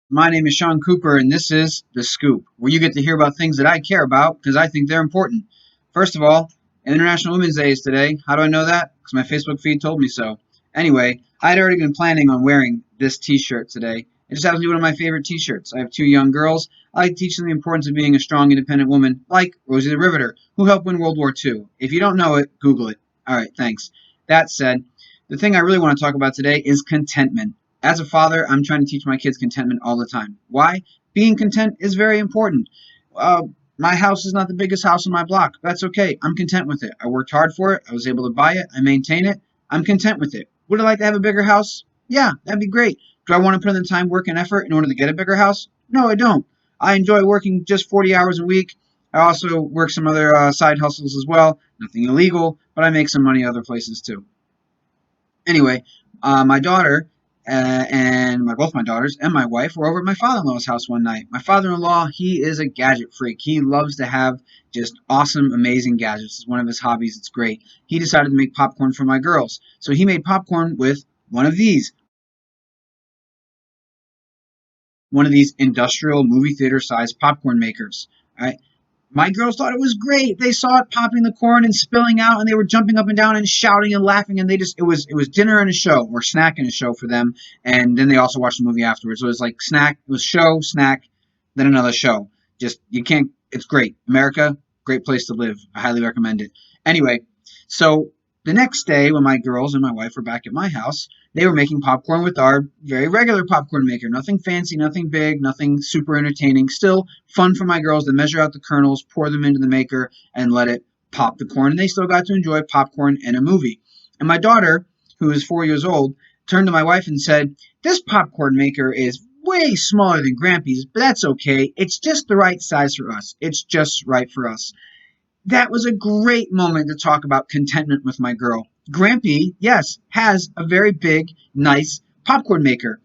My name is Sean Cooper, and this is The Scoop, where you get to hear about things that I care about because I think they're important. First of all, International Women's Day is today. How do I know that? Because my Facebook feed told me so. Anyway, I had already been planning on wearing this t shirt today. It just happens to be one of my favorite t shirts. I have two young girls. I like to teach them the importance of being a strong, independent woman, like Rosie the Riveter, who helped win World War II. If you don't know it, Google it. All right, thanks. That said, the thing I really want to talk about today is contentment. As a father, I'm trying to teach my kids contentment all the time. Why? Being content is very important. Uh, my house is not the biggest house on my block. That's okay. I'm content with it. I worked hard for it. I was able to buy it. I maintain it. I'm content with it. Would I like to have a bigger house? Yeah, that'd be great. Do I want to put in the time, work, and effort in order to get a bigger house? No, I don't. I enjoy working just 40 hours a week. I also work some other side hustles as well. Nothing illegal, but I make some money other places too. Anyway, my daughter and both my daughters and my wife were over at my father-in-law's house one night. My father-in-law, he is a gadget freak. He loves to have just awesome, amazing gadgets. It's one of his hobbies. It's great. He decided to make popcorn for my girls. So he made popcorn with one of these industrial movie theater sized popcorn makers. All right. My girls thought it was great. They saw it popping the corn and spilling out, and they were jumping up and down and shouting and laughing. And it was dinner and a show, or snack and a show for them. And then they also watched the movie afterwards. So it was like snack, it was show, snack, then another show. Just you can't. It's great. America, great place to live. I highly recommend it. Anyway, so the next day when my girls and my wife were back at my house, they were making popcorn with our very regular popcorn maker. Nothing fancy, nothing big, nothing super entertaining. Still fun for my girls to measure out the kernels, pour them into the maker, and let it pop the corn. And they still got to enjoy popcorn and a movie. And my daughter, who is 4 years old, turned to my wife and said, "This popcorn maker is way smaller than Grampy's, but that's okay. It's just the right size for us. It's just right for us." That was a great moment to talk about contentment with my girl. Grampy, yes, has a very big, nice popcorn maker.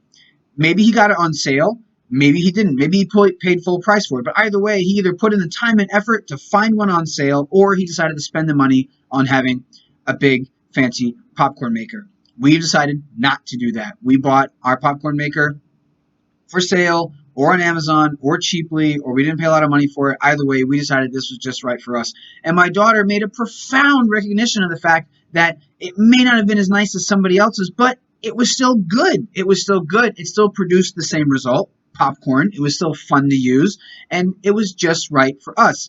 Maybe he got it on sale. Maybe he didn't. Maybe he paid full price for it. But either way, he either put in the time and effort to find one on sale, or he decided to spend the money on having a big, fancy popcorn maker. We decided not to do that. We bought our popcorn maker for sale or on Amazon or cheaply, or we didn't pay a lot of money for it. Either way, we decided this was just right for us. And my daughter made a profound recognition of the fact that it may not have been as nice as somebody else's, but it was still good. It was still good. It still produced the same result, popcorn. It was still fun to use, and it was just right for us.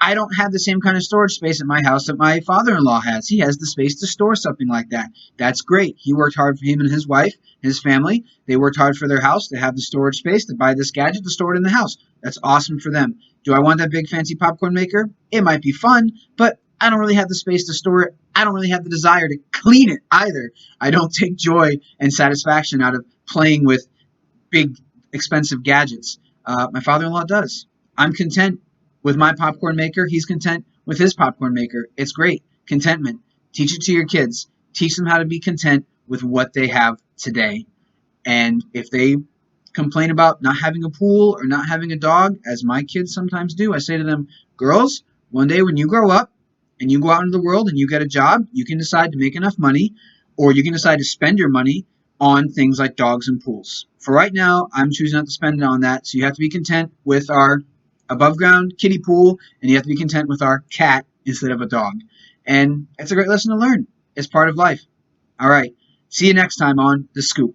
I don't have the same kind of storage space at my house that my father-in-law has. He has the space to store something like that. That's great. He worked hard for him and his wife, his family. They worked hard for their house to have the storage space to buy this gadget to store it in the house. That's awesome for them. Do I want that big fancy popcorn maker? It might be fun, but I don't really have the space to store it. I don't really have the desire to clean it either. I don't take joy and satisfaction out of playing with big, expensive gadgets. My father-in-law does. I'm content with my popcorn maker. He's content with his popcorn maker. It's great. Contentment. Teach it to your kids. Teach them how to be content with what they have today. And if they complain about not having a pool or not having a dog, as my kids sometimes do, I say to them, girls, one day when you grow up and you go out into the world and you get a job, you can decide to make enough money, or you can decide to spend your money on things like dogs and pools. For right now, I'm choosing not to spend it on that. So you have to be content with our above ground kiddie pool, and you have to be content with our cat instead of a dog. And it's a great lesson to learn. It's part of life. All right. See you next time on The Scoop.